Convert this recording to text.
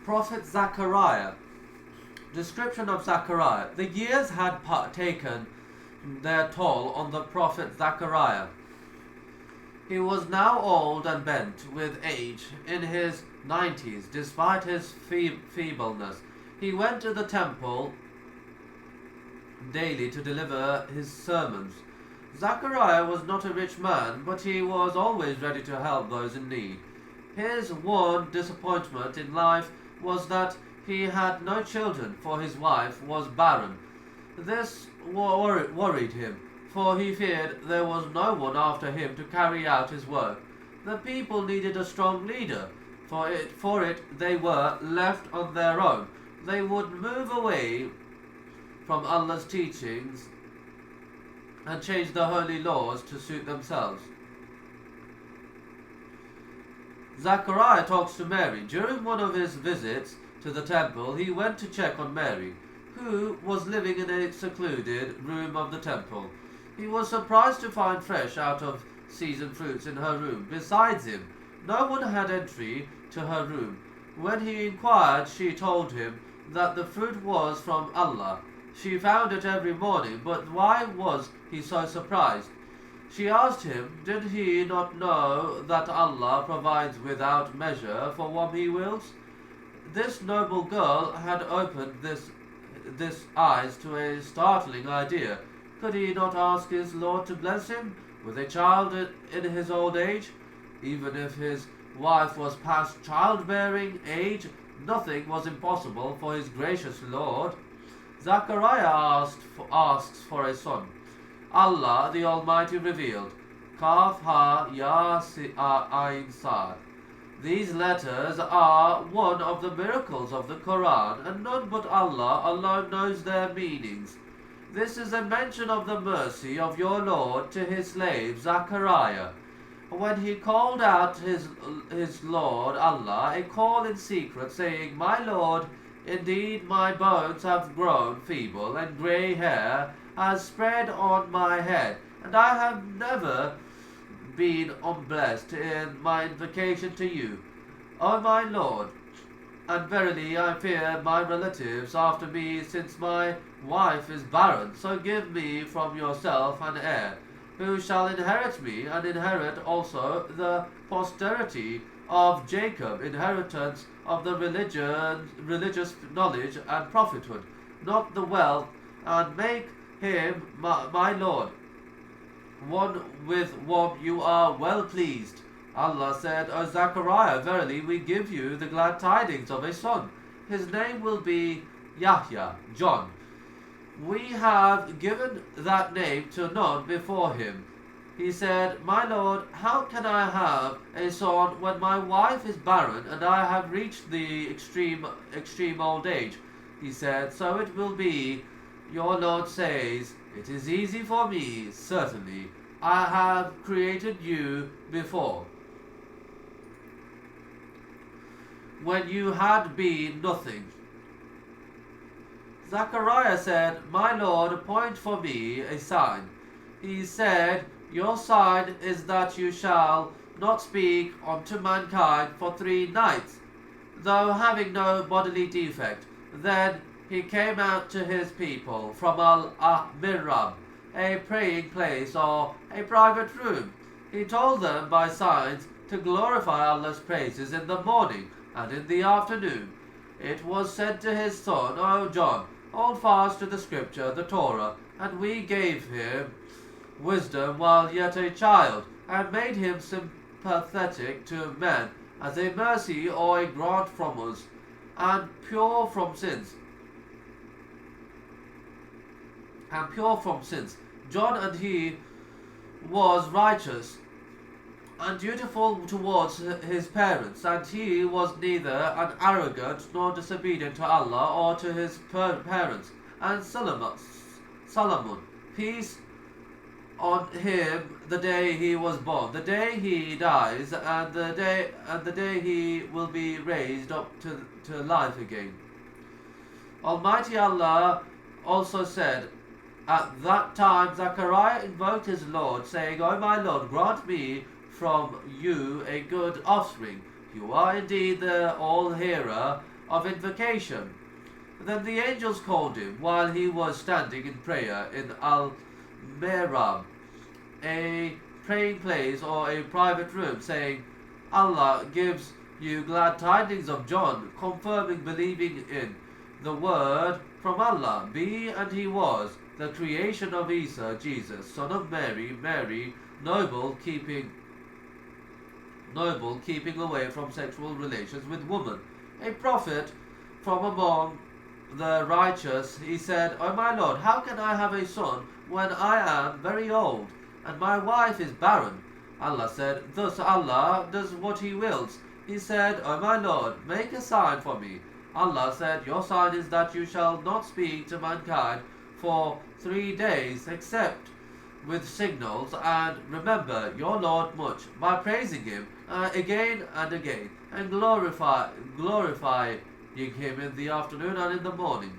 Prophet Zechariah. Description of Zechariah. The years had taken their toll on the prophet Zechariah. He was now old and bent with age, in his 90s, despite his feebleness. He went to the temple daily to deliver his sermons. Zechariah was not a rich man, but he was always ready to help those in need. His one disappointment in life was that he had no children, for his wife was barren. This worried him, for he feared there was no one after him to carry out his work. The people needed a strong leader. For it they were left on their own. They would move away from Allah's teachings and change the holy laws to suit themselves. Zechariah talks to Mary. During one of his visits to the temple, he went to check on Mary, who was living in a secluded room of the temple. He was surprised to find fresh out of season fruits in her room. Besides him, no one had entry to her room. When he inquired, she told him that the fruit was from Allah. She found it every morning, but why was he so surprised? She asked him, did he not know that Allah provides without measure for whom he wills? This noble girl had opened this eyes to a startling idea. Could he not ask his Lord to bless him with a child in his old age? Even if his wife was past childbearing age, nothing was impossible for his gracious Lord. Zechariah asks for a son. Allah the Almighty revealed, Kaf Ha Ya Ain Sad. These letters are one of the miracles of the Quran, and none but Allah alone knows their meanings. This is a mention of the mercy of your Lord to his slave Zechariah, when he called out his Lord Allah a call in secret, saying, My Lord, indeed my bones have grown feeble, and grey hair has spread on my head, and I have never been unblessed in my invocation to you, O my Lord. And verily I fear my relatives after me, since my wife is barren. So give me from yourself an heir, who shall inherit me, and inherit also the posterity of Jacob, inheritance of the religious knowledge and prophethood, not the wealth, and make him my Lord, one with whom you are well pleased. Allah said, O Zechariah, verily we give you the glad tidings of a son. His name will be Yahya, John. We have given that name to none before him. He said, My Lord, how can I have a son when my wife is barren and I have reached the extreme old age? He said, So it will be. Your Lord says, It is easy for me, certainly. I have created you before, when you had been nothing. Zechariah said, My Lord, appoint for me a sign. He said, Your sign is that you shall not speak unto mankind for 3 nights, though having no bodily defect. Then he came out to his people from Al-Mihrab, a praying place or a private room. He told them by signs to glorify Allah's praises in the morning and in the afternoon. It was said to his son, O John, hold fast to the scripture, the Torah, and we gave him wisdom while yet a child, and made him sympathetic to men as a mercy or a grant from us, and pure from sins. John and he was righteous and dutiful towards his parents, and he was neither an arrogant nor disobedient to Allah or to his parents. And Solomon, peace on him, the day he was born, the day he dies, and the day he will be raised up to life again. Almighty Allah also said, At that time Zechariah invoked his Lord, saying, O my Lord, grant me from you a good offspring. You are indeed the all-hearer of invocation. Then the angels called him while he was standing in prayer in Al-Mihrab, a praying place or a private room, saying, Allah gives you glad tidings of John, confirming believing in the word from Allah. Be and he was the creation of Isa, Jesus, son of Mary, Mary, noble, keeping away from sexual relations with woman, a prophet from among the righteous. He said, O my Lord, how can I have a son when I am very old, and my wife is barren? Allah said, thus Allah does what he wills. He said, O my Lord, make a sign for me. Allah said, your sign is that you shall not speak to mankind for 3 days except with signals, and remember your Lord much by praising him again and again, and glorifying him in the afternoon and in the morning.